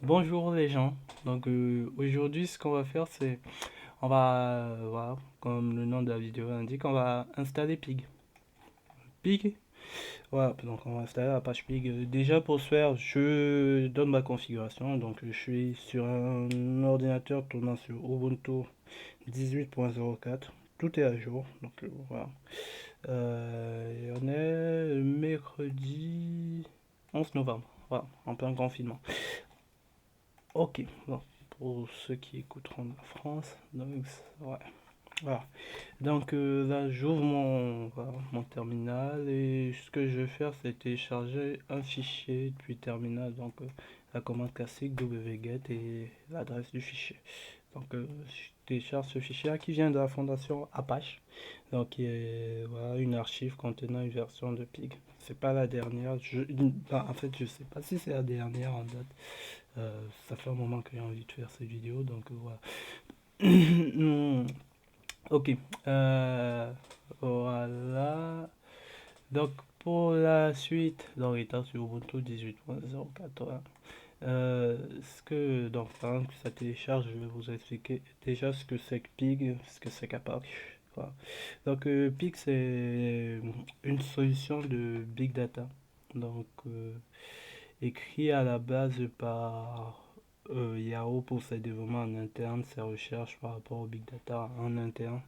Bonjour les gens. Aujourd'hui ce qu'on va faire c'est on va voilà, comme le nom de la vidéo l'indique, on va installer Pig. Pig. Voilà, donc on va installer la page Pig. Déjà pour ce faire, je donne ma configuration. Donc je suis sur un ordinateur tournant sur Ubuntu 18.04. Tout est à jour. Voilà. Et on est le mercredi 11 novembre. Voilà, en plein confinement. Ok, bon, pour ceux qui écouteront de la France, donc ouais, voilà. Là, j'ouvre voilà, mon terminal et ce que je vais faire, c'est télécharger un fichier depuis le terminal. La commande classique wget et l'adresse du fichier. Je télécharge ce fichier qui vient de la fondation Apache. Voilà, une archive contenant une version de Pig. C'est pas la dernière. En fait, je sais pas si c'est la dernière en date. Ça fait un moment que j'ai envie de faire cette vidéo, voilà. Ok. Euh, voilà. Donc pour la suite, étant sur Ubuntu 18.04, pendant que ça télécharge, je vais vous expliquer déjà ce que c'est que Pig, ce que c'est qu'Apache. Voilà. Pig, c'est une solution de big data. Donc, euh, Écrit à la base par Yahoo pour ses développements en interne, ses recherches par rapport au big data en interne,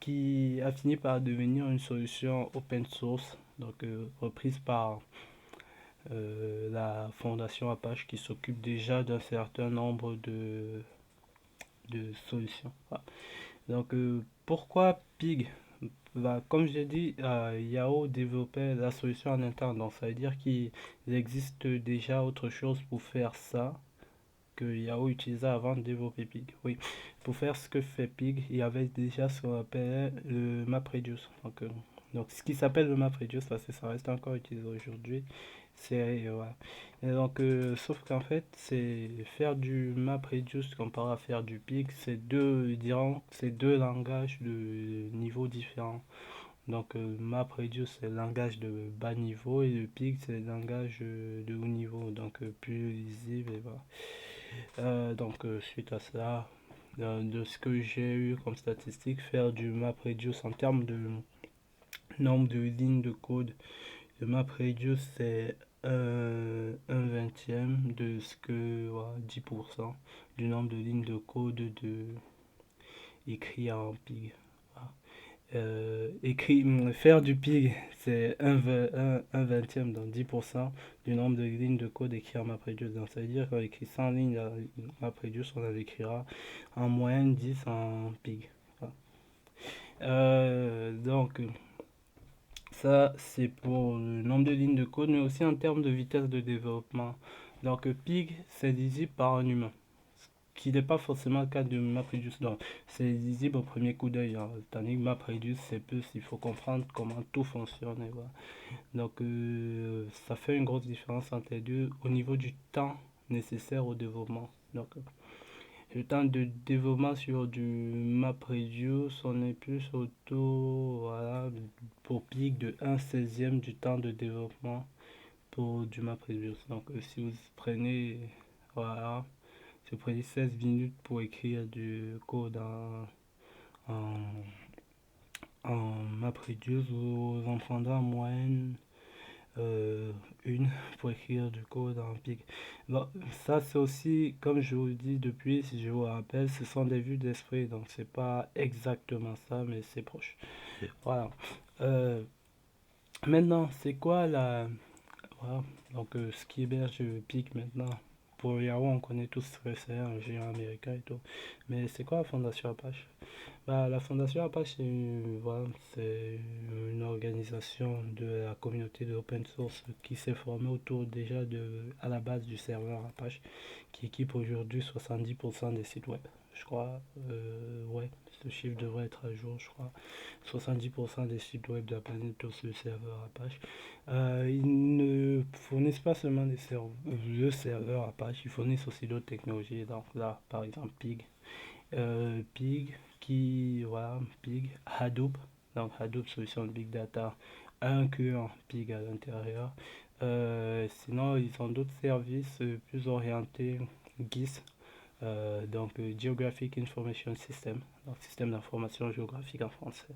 qui a fini par devenir une solution open source, reprise par la fondation Apache qui s'occupe déjà d'un certain nombre de solutions. Voilà. Pourquoi Pig? Comme j'ai dit, Yahoo développait la solution en interne, donc ça veut dire qu'il existe déjà autre chose pour faire ça que Yahoo utilisait avant de développer Pig. Oui, pour faire ce que fait Pig, il y avait déjà ce qu'on appelait le MapReduce. Ce qui s'appelle le MapReduce, parce que ça reste encore utilisé aujourd'hui, voilà. Sauf qu'en fait, c'est faire du MapReduce comparé à faire du Pig, c'est deux langages de niveau différents. MapReduce, c'est le langage de bas niveau et le Pig, c'est le langage de haut niveau, plus lisible. Et voilà. Suite à cela, de ce que j'ai eu comme statistique, faire du MapReduce en termes de nombre de lignes de code, le MapReduce c'est un vingtième de ce que, voilà, 10% du nombre de lignes de code écrit en Pig. Voilà. Faire du Pig, c'est un vingtième, donc 10% du nombre de lignes de code écrit en MapReduce. Donc ça veut dire qu'on écrit 100 lignes à MapReduce, on en écrira en moyenne 10 en Pig. Voilà. Ça c'est pour le nombre de lignes de code, mais aussi en termes de vitesse de développement. Pig, c'est lisible par un humain, qui n'est pas forcément le cas de MapReduce. Donc, c'est lisible au premier coup d'œil, hein. Tandis que MapReduce, c'est plus, il faut comprendre comment tout fonctionne. Et voilà. Ça fait une grosse différence entre les deux au niveau du temps nécessaire au développement. Le temps de développement sur du MapReduce, on est plus autour, voilà, pour Pig de 1/16e du temps de développement pour du MapReduce. Si vous prenez, voilà, si vous prenez 16 minutes pour écrire du code en, en MapReduce, vous en prendrez en moyenne une pour écrire du code en Pig. Bon, ça c'est aussi, comme je vous le dis depuis, si je vous rappelle, ce sont des vues d'esprit, donc c'est pas exactement ça, mais c'est proche. Voilà. Euh, Maintenant, c'est quoi la... Voilà. Ce qui héberge Pig maintenant. Pour Yahoo, on connaît tous ce que c'est, un géant américain et tout. Mais c'est quoi la Fondation Apache? La Fondation Apache, voilà, c'est une organisation de la communauté de open source qui s'est formée autour déjà à la base du serveur Apache, qui équipe aujourd'hui 70% des sites web. Je crois, ouais, ce chiffre devrait être à jour, je crois. 70% des sites web de la planète sur le serveur Apache. Ils ne fournissent pas seulement le serveur Apache, ils fournissent aussi d'autres technologies. Donc là, par exemple, Pig. Pig, voilà, Pig, Hadoop, donc Hadoop solution de Big Data, incluant Pig à l'intérieur. Sinon, ils ont d'autres services plus orientés GIS, Geographic Information System, donc système d'information géographique en français.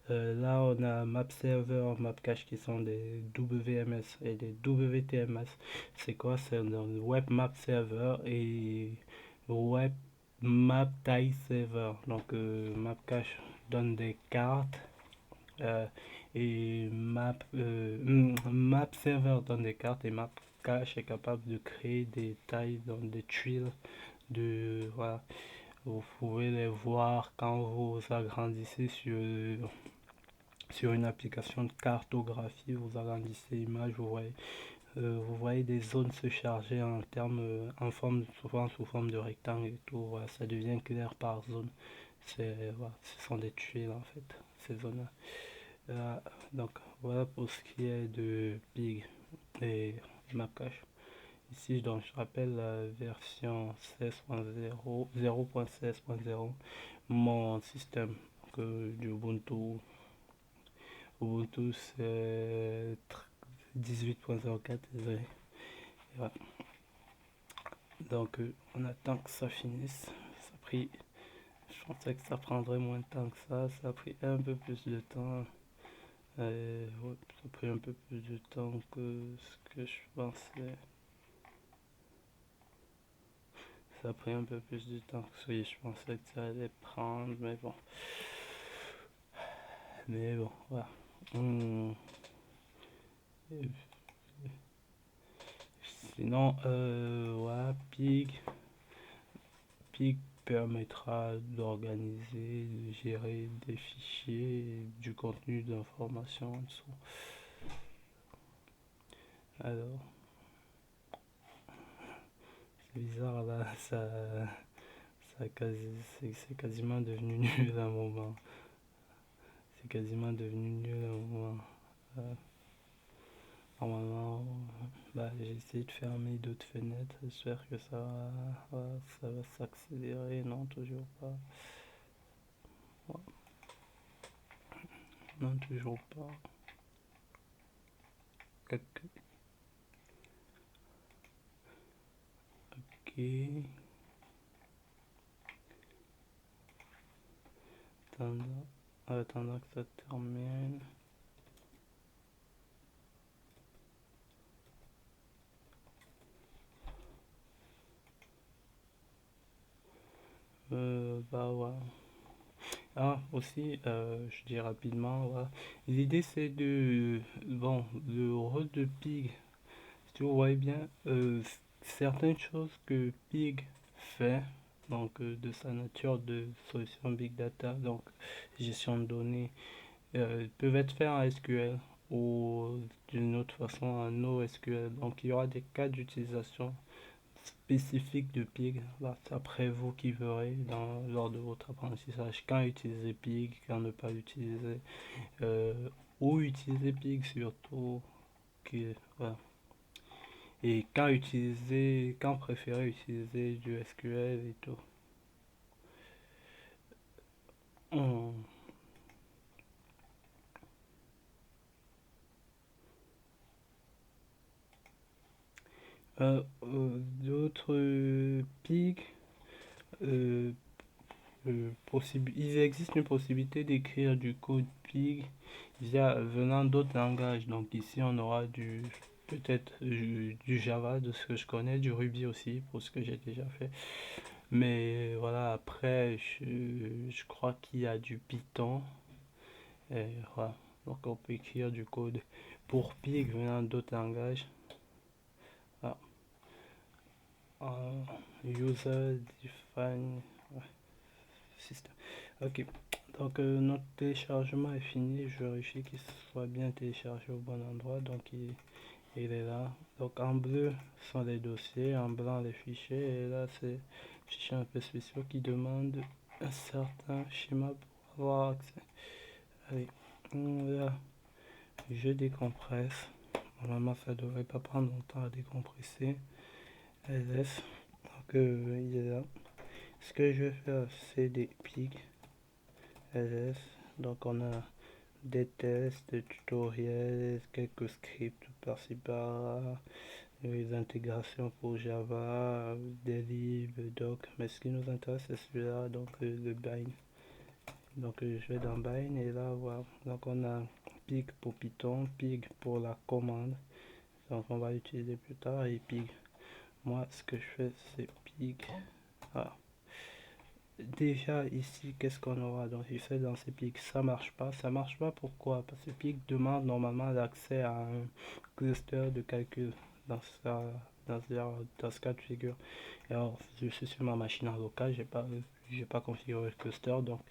Là, on a Map Server, Map Cache qui sont des WMS et des WTMS. C'est quoi? C'est un Web Map Server et Web Map Tile Server. Donc, Map Cache donne des cartes euh, et Map Server donne des cartes et Map Cache est capable de créer des tailles dans des tuiles voilà. Vous pouvez les voir quand vous agrandissez sur une application de cartographie, vous agrandissez l'image, vous voyez des zones se charger en forme, souvent sous forme de rectangle et tout, voilà, ça devient clair par zone. Voilà, ce sont des tuiles en fait, ces zones-là. Donc voilà pour ce qui est de Pig et Mapcache. Ici, donc, je rappelle la version 16.0, 0.16.0, mon système du Ubuntu. Ubuntu c'est 18.04, désolé. Voilà. Donc, on attend que ça finisse. Ça a pris, je pensais que ça prendrait moins de temps que ça a pris un peu plus de temps. Ouais, ça a pris un peu plus de temps que ce que je pensais. Ça a pris un peu plus de temps que ce que je pensais que ça allait prendre, mais bon. Mais bon, voilà. Hum, Sinon, voilà, Pig permettra d'organiser, de gérer des fichiers, et du contenu d'information en dessous. Alors, c'est bizarre là, c'est quasiment devenu nul à un moment. C'est quasiment devenu nul à un moment. Euh, Normalement, j'ai essayé de fermer d'autres fenêtres. J'espère que ça va s'accélérer. Non, toujours pas. Ouais, non, toujours pas. Ok. Attendant que ça termine. Ouais. Ah, aussi, je dis rapidement, voilà. L'idée c'est le rôle de Pig. Si vous voyez bien, certaines choses que Pig fait, donc de sa nature de solution Big Data, donc gestion de données, peuvent être faits en SQL ou d'une autre façon en NoSQL. Donc il y aura des cas d'utilisation spécifiques de Pig. Là, c'est après vous qui verrez lors de votre apprentissage quand utiliser Pig, quand ne pas l'utiliser, euh, où utiliser Pig surtout. Voilà. Et quand préférer utiliser du SQL et tout. Hum. D'autres pics, euh, il existe une possibilité d'écrire du code Pig venant d'autres langages. Donc ici on aura peut-être du Java de ce que je connais, du Ruby aussi pour ce que j'ai déjà fait. Mais voilà, après je crois qu'il y a du Python. Et voilà. Donc on peut écrire du code pour Pig venant d'autres langages. Ah. User define system. Ok. Donc notre téléchargement est fini. Je vérifie qu'il soit bien téléchargé au bon endroit. Donc il est là. Donc en bleu sont les dossiers, en blanc les fichiers. Et là c'est fichier un peu spéciaux qui demande un certain schéma pour avoir accès. Allez, là, je décompresse. Normalement ça devrait pas prendre longtemps à décompresser. ls. Donc il est là. Ce que je vais faire c'est des pics ls. Donc on a des tests, des tutoriels, quelques scripts par-ci par-là, des intégrations pour Java, des livres. bloc, mais ce qui nous intéresse c'est celui-là, donc le bind. Donc je vais dans bind et là voilà, donc on a pig pour Python, pig pour la commande, donc on va utiliser plus tard, et pig. Moi ce que je fais c'est pig. Voilà. Déjà ici qu'est-ce qu'on aura, donc il fait dans ces pics, ça marche pas, pourquoi? Parce que pig demande normalement l'accès à un cluster de calcul dans ça, dans ce cas de figure. Et alors je suis sur ma machine en local, j'ai pas configuré le cluster, donc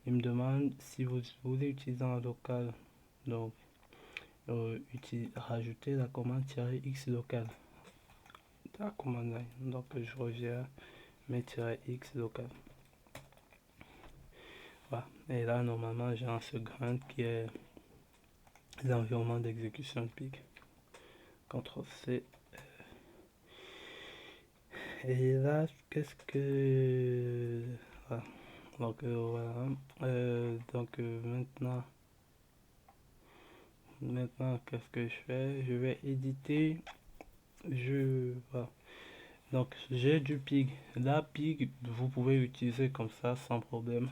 il me demande si vous voulez utiliser en local, donc rajouter la commande -x local, la commande line. Donc je reviens mais -x local. Voilà. Et là normalement j'ai un second qui est l'environnement d'exécution de pig. CTRL C. Et là qu'est-ce que voilà. Donc voilà. Maintenant qu'est-ce que je fais? Je vais éditer. Voilà. Donc j'ai du pig. Là pig vous pouvez l'utiliser comme ça sans problème.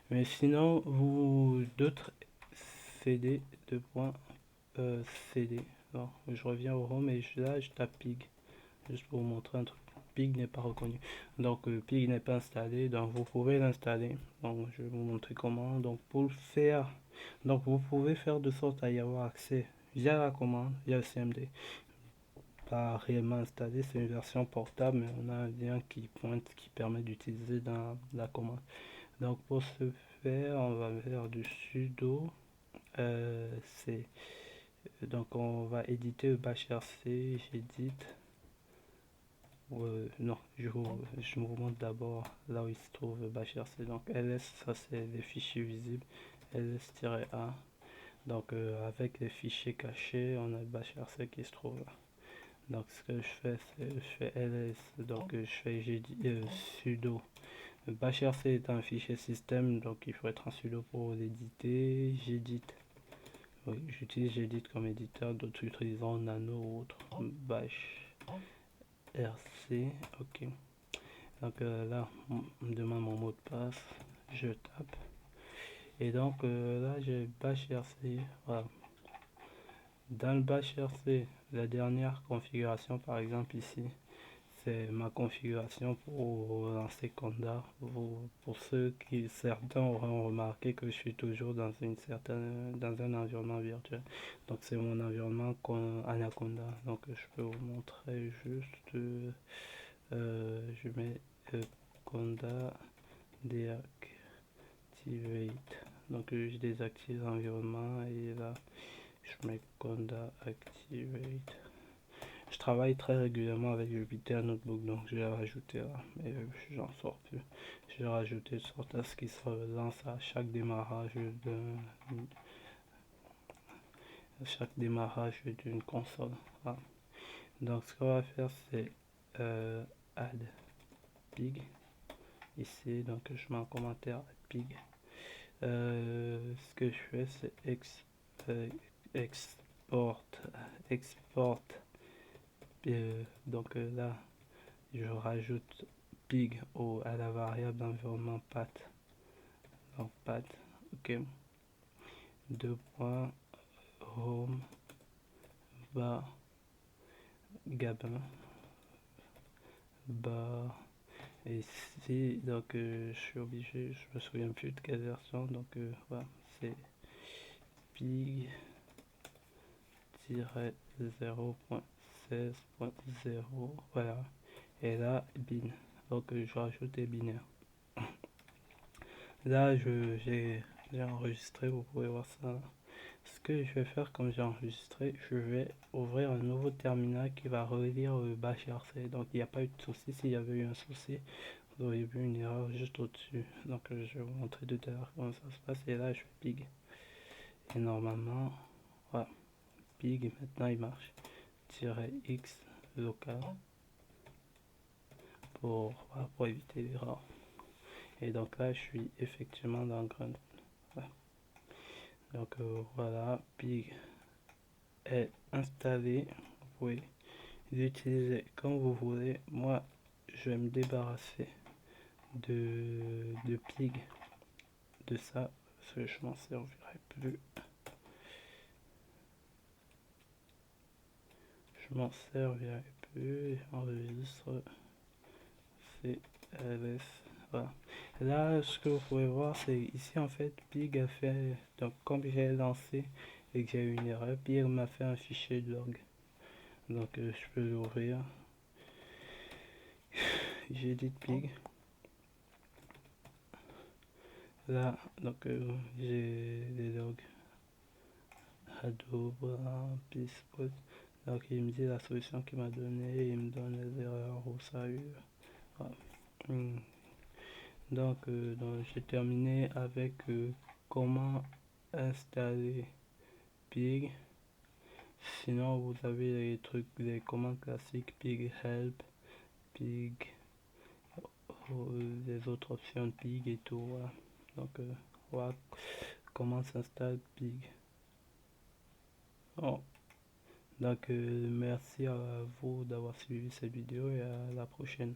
Mais sinon vous d'autres cd de points cd. Alors, je reviens au home et là je tape pig. Juste pour vous montrer un truc. Pig n'est pas reconnu. Donc pig n'est pas installé. Donc vous pouvez l'installer. Donc je vais vous montrer comment. Donc pour le faire. Donc vous pouvez faire de sorte à y avoir accès via la commande, via le cmd. Pas réellement installé, c'est une version portable, mais on a un lien qui pointe, qui permet d'utiliser dans la commande. Donc pour ce faire, on va faire du sudo c. Donc on va éditer le bash rc, j'édite. Non, je vous montre d'abord là où il se trouve le bash rc. Donc ls, ça c'est les fichiers visibles, ls-a. Donc avec les fichiers cachés, on a le bash rc qui se trouve là. Donc ce que je fais, c'est je fais ls, donc je fais sudo. Bash rc est un fichier système, donc il faut être en sudo pour l'éditer. J'édite. Oui, j'utilise j'édite comme éditeur, d'autres utilisant nano ou autre. Bash rc, ok. Donc là, on me demande mon mot de passe, je tape. Et donc là, j'ai bash rc, voilà. Dans le bash rc, la dernière configuration, par exemple ici, c'est ma configuration pour lancer Conda. Pour ceux qui, certains auront remarqué que je suis toujours dans dans un environnement virtuel. Donc c'est mon environnement Anaconda. Donc je peux vous montrer juste, je mets Conda deactivate. Donc je désactive l'environnement et là je mets Conda activate. Je travaille très régulièrement avec Jupyter Notebook, donc je vais rajouter là, mais j'en sors plus. Je vais rajouter de sorte à ce qu'il se relance à chaque démarrage d'une console. Voilà. Donc ce qu'on va faire c'est add pig ici, donc je mets en commentaire add pig. Ce que je fais c'est export. Donc là je rajoute pig à la variable d'environnement path. Donc path, ok. 2 points home bar gabin bar. Et ici donc je suis obligé, je me souviens plus de quelle version, donc voilà, c'est pig 0.16.0, voilà. Et là bin, donc je rajoute des binaires. Là j'ai enregistré, vous pouvez voir ça là. Ce que je vais faire, comme j'ai enregistré, je vais ouvrir un nouveau terminal qui va relire le bash rc. Donc il n'y a pas eu de souci. S'il y avait eu un souci, vous auriez vu une erreur juste au-dessus. Donc je vais vous montrer tout à l'heure comment ça se passe. Et là je fais pig. Et normalement, voilà, pig maintenant il marche. -x local pour éviter l'erreur. Et donc là je suis effectivement dans Grunt. Voilà. Donc voilà, pig est installé. Vous pouvez l'utiliser comme vous voulez. Moi je vais me débarrasser de Pig de ça, parce que je m'en servirai plus. Je m'en servirai plus. Enregistre CLS. Voilà. Là, ce que vous pouvez voir, c'est ici en fait, Pig a fait. Donc, comme j'ai lancé et que j'ai eu une erreur, Pig m'a fait un fichier log. Donc, je peux l'ouvrir. J'ai dit Pig. Là, donc, j'ai des logs. Adobe, Peacepost. Donc, il me dit la solution qu'il m'a donnée, il me donne les erreurs où ça a eu. Voilà. Donc j'ai terminé avec comment installer Pig. Sinon, vous avez les trucs, les commandes classiques, Pig Help, Pig, les autres options de Pig et tout. Voilà. Donc, voilà comment s'installe Pig. Oh. Donc, merci à vous d'avoir suivi cette vidéo et à la prochaine.